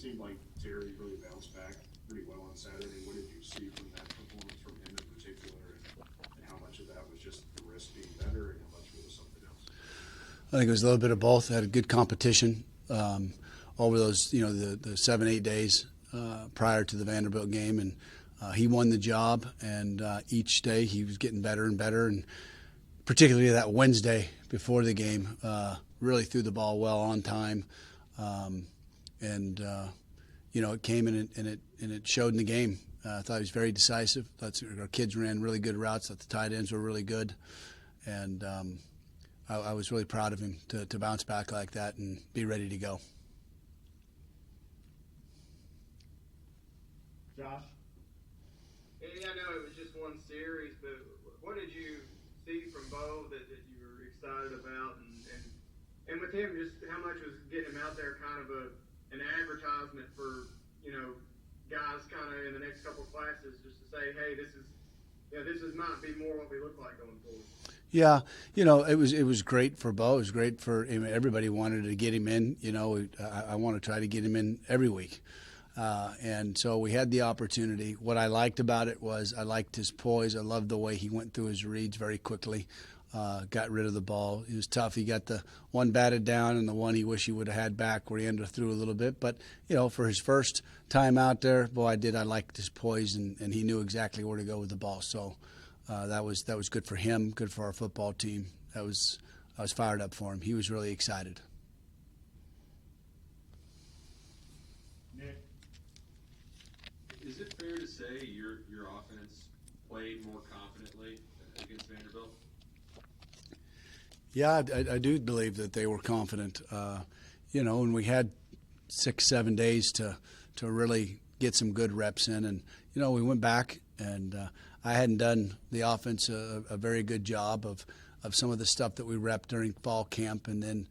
seemed like Terry really bounced back pretty well on Saturday. What did you see from that performance from him in particular, and how much of that was just the wrist being better, and how much of it was something else? I think it was a little bit of both. Had a good competition over those, the 7-8 days prior to the Vanderbilt game, and he won the job. And each day he was getting better and better, and particularly that Wednesday before the game, really threw the ball well on time, and it came in and it showed in the game. I thought he was very decisive. Thought our kids ran really good routes. Thought the tight ends were really good, and I was really proud of him to bounce back like that and be ready to go. Josh? I know it was just one series, but what did you see from Bo that you were excited about? And with him, just how much was getting him out there kind of an advertisement for, guys kind of in the next couple of classes just to say, hey, this might be more what we look like going forward. Yeah, it was great for Bo. It was great for everybody wanted to get him in. I want to try to get him in every week. And so we had the opportunity. What I liked about it was I liked his poise. I loved the way he went through his reads very quickly, got rid of the ball. He was tough. He got the one batted down and the one he wished he would have had back where he underthrew a little bit. But, for his first time out there, I liked his poise, and he knew exactly where to go with the ball. So that was good for him, good for our football team. I was fired up for him. He was really excited. Is it fair to say your offense played more confidently against Vanderbilt? Yeah, I do believe that they were confident. And we had 6-7 days to really get some good reps in. And, we went back, and I hadn't done the offense a very good job of some of the stuff that we repped during fall camp, and then,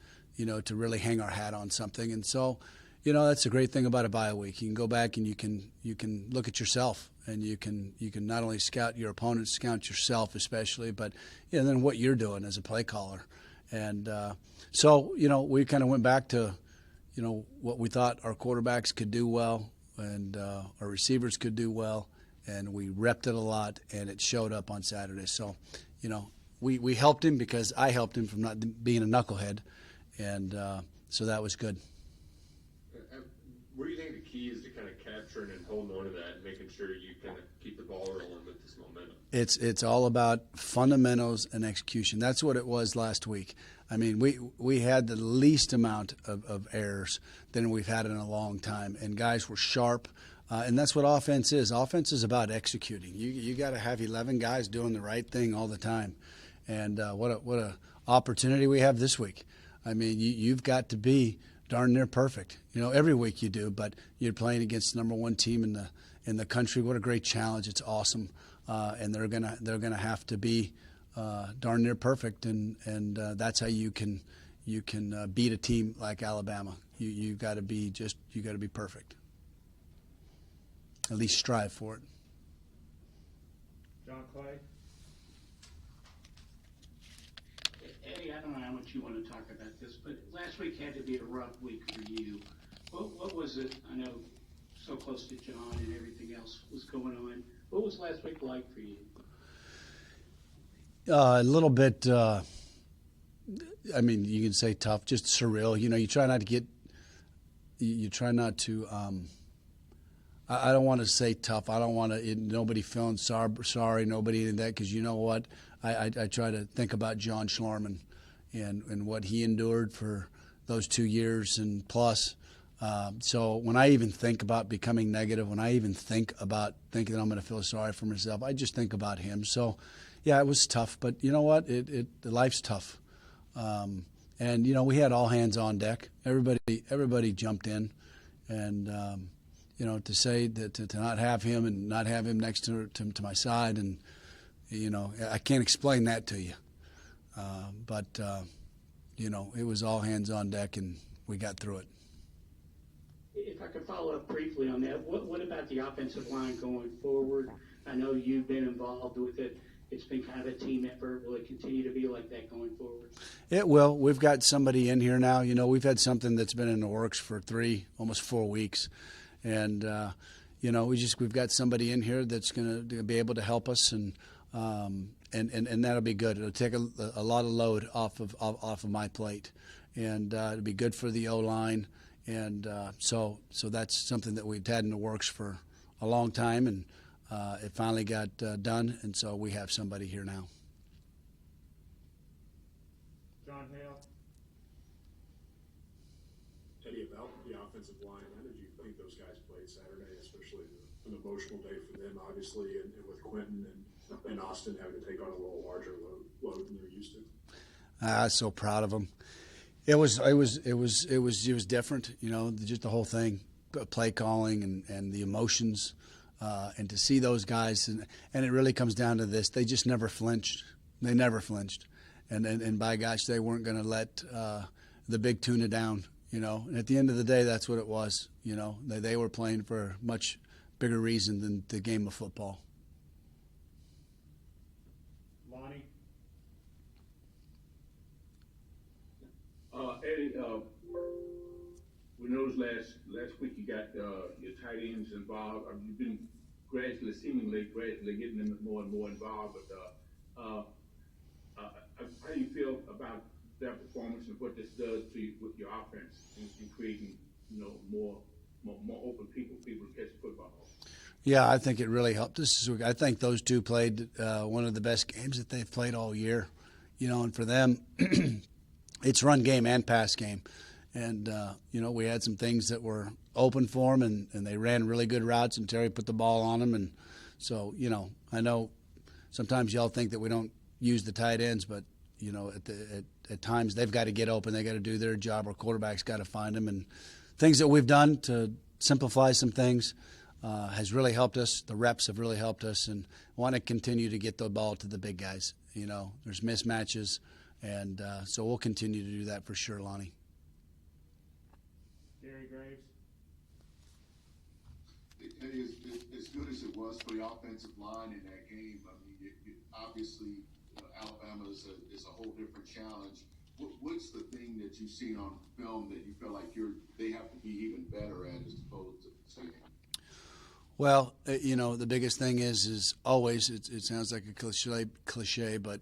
to really hang our hat on something. And so, that's the great thing about a bye week. You can go back and you can look at yourself, and you can not only scout your opponents, scout yourself especially, but then what you're doing as a play caller. And so we kind of went back to what we thought our quarterbacks could do well, and our receivers could do well, and we repped it a lot, and it showed up on Saturday. So we helped him because I helped him from not being a knucklehead, and so that was good. What do you think the key is to kind of capturing and holding on to that and making sure you kind of keep the ball rolling with this momentum? It's all about fundamentals and execution. That's what it was last week. I mean, we had the least amount of errors than we've had in a long time, and guys were sharp. And that's what offense is. Offense is about executing. You got to have 11 guys doing the right thing all the time. And what a opportunity we have this week. I mean, you've got to be darn near perfect. Every week you do, but you're playing against the number one team in the country. What a great challenge! It's awesome, and they're gonna have to be darn near perfect, and that's how you can beat a team like Alabama. You got to be perfect. At least strive for it. John Clay? Eddie, I don't know how much you want to talk about this, but last week had to be a rough week for you. What was it? I know so close to John and everything else was going on. What was last week like for you? A little bit, you can say tough, just surreal. You try not to, I don't want to say tough. I don't want to, nobody feeling sorry, nobody in that, because you know what? I try to think about John Schlarman and what he endured for those 2 years and plus. So when I even think about becoming negative, when I even think about thinking that I'm going to feel sorry for myself, I just think about him. So, yeah, it was tough. But you know what? Life's tough. And, we had all hands on deck. Everybody jumped in. And, to say that to not have him and not have him next to my side, and, I can't explain that to you. But it was all hands on deck, and we got through it. If I could follow up briefly on that, what about the offensive line going forward? I know you've been involved with it. it's been kind of a team effort. Will it continue to be like that going forward? It will. We've got somebody in here now. You know, we've had something that's been in the works for almost 4 weeks. And, you know, we've got somebody in here that's going to be able to help us, and that'll be good. It'll take a lot of load off of my plate, and it'll be good for the O-line. And so that's something that we've had in the works for a long time, and it finally got done, and so we have somebody here now. John Hale. Eddie, about the offensive line, how did you think those guys played Saturday, especially an emotional day for them, obviously, and with Quentin and Austin having to take on a little larger load than they're used to? I was so proud of them. It was different, you know, just the whole thing, play calling and the emotions, and to see those guys, and it really comes down to this: they just never flinched. They never flinched, and by gosh, they weren't going to let the big tuna down, you know. And at the end of the day, that's what it was, you know. They were playing for a much bigger reason than the game of football. Lonnie. Eddie, we noticed last week you got your tight ends involved. You've been seemingly gradually getting them more and more involved. But how do you feel about their performance and what this does to you with your offense and creating, you know, more open people to catch the football? Yeah, I think it really helped us. I think those two played one of the best games that they've played all year, you know. And for them, it's run game and pass game. And, you know, we had some things that were open for them, and they ran really good routes, and Terry put the ball on them. And so, you know, I know sometimes y'all think that we don't use the tight ends, but, you know, at times they've got to get open. They got to do their job. Our quarterback's got to find them. And things that we've done to simplify some things has really helped us. The reps have really helped us, and want to continue to get the ball to the big guys. You know, there's mismatches, and so we'll continue to do that for sure, Lonnie. Gary Graves. Eddie, as good as it was for the offensive line in that game, I mean, obviously Alabama is a whole different challenge. What's the thing that you've seen on film that you feel like they have to be even better at as opposed to the second? Well, you know, the biggest thing is always, it sounds like a cliche, but,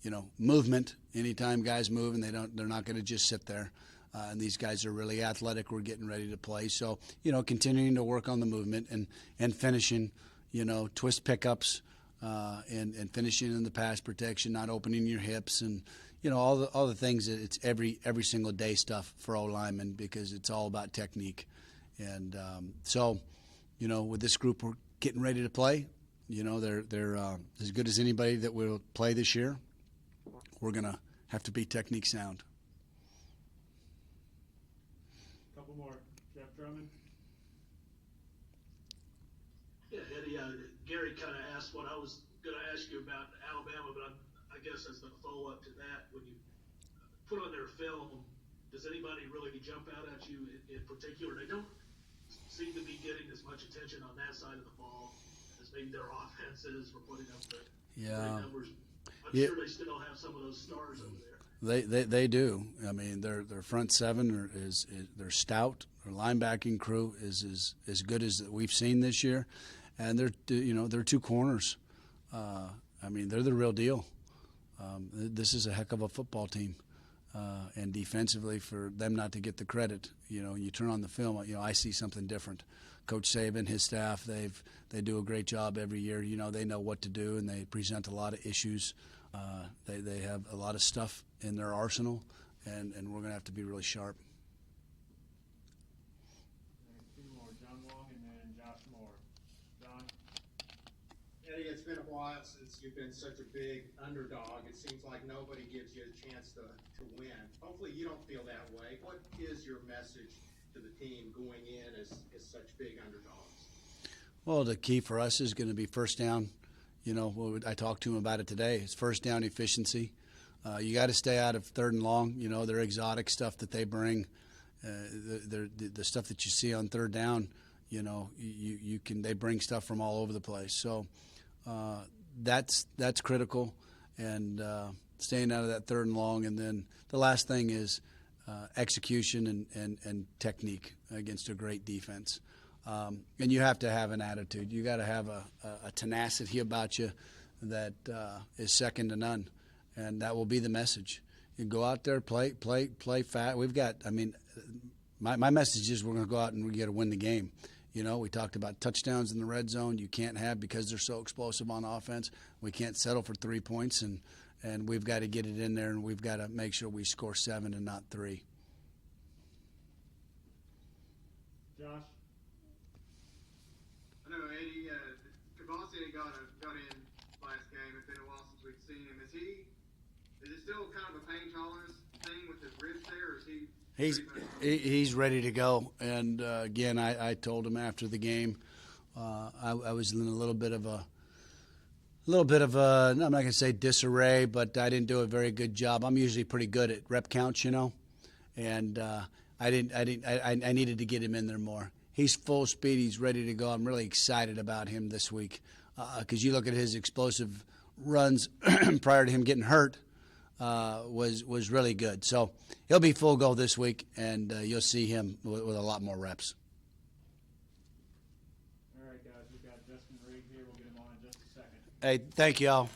you know, movement. Anytime guys move, and they're not going to just sit there. And these guys are really athletic. We're getting ready to play. So, you know, continuing to work on the movement and finishing, you know, twist pickups and finishing in the pass protection, not opening your hips, and, you know, all the things that it's every single day stuff for O linemen, because it's all about technique. And so, you know, with this group, we're getting ready to play. You know, they're as good as anybody that will play this year. We're going to have to be technique sound. Couple more. Jeff Drummond. Yeah, Eddie, Gary kind of asked what I was going to ask you about Alabama, but I guess as the follow-up to that, when you put on their film, does anybody really jump out at you in particular? They don't seem to be getting as much attention on that side of the ball as maybe their offenses for putting up the great numbers. I'm sure they still have some of those stars over there. They do. I mean, their front seven they're stout. Their linebacking crew is as good as we've seen this year, and they're two corners. I mean, they're the real deal. This is a heck of a football team, and defensively, for them not to get the credit, you know, you turn on the film, you know, I see something different. Coach Saban, his staff, they do a great job every year. You know, they know what to do, and they present a lot of issues. They have a lot of stuff in their arsenal, and we're going to have to be really sharp. Two more. John Wong and then Josh Moore. John. Eddie, it's been a while since you've been such a big underdog. It seems like nobody gives you a chance to win. Hopefully you don't feel that way. What is your message to the team going in as such big underdogs? Well, the key for us is going to be first down. You know, I talked to him about it today. It's first down efficiency. You got to stay out of third and long. You know, their exotic stuff that they bring, the stuff that you see on third down. You know, they bring stuff from all over the place. So that's critical, and staying out of that third and long. And then the last thing is execution and technique against a great defense. And you have to have an attitude. You got to have a tenacity about you that is second to none, and that will be the message. You go out there, play fat. We've got. I mean, my message is we're going to go out and we got to win the game. You know, we talked about touchdowns in the red zone. You can't have because they're so explosive on offense. We can't settle for 3 points, and we've got to get it in there, and we've got to make sure we score 7 and not 3. Josh? I know Eddie, Kavasi got in last game. It's been a while since we've seen him. Is it still kind of a pain tolerance thing with his ribs there, or is he? He's ready to go. And again, I told him after the game, I was in a little bit of a, I'm not going to say disarray, but I didn't do a very good job. I'm usually pretty good at rep counts, you know, and I needed to get him in there more. He's full speed. He's ready to go. I'm really excited about him this week because you look at his explosive runs prior to him getting hurt. Was really good. So he'll be full go this week, and you'll see him with a lot more reps. All right, guys, we've got Justin Rigg here. We'll get him on in just a second. Hey, thank you all.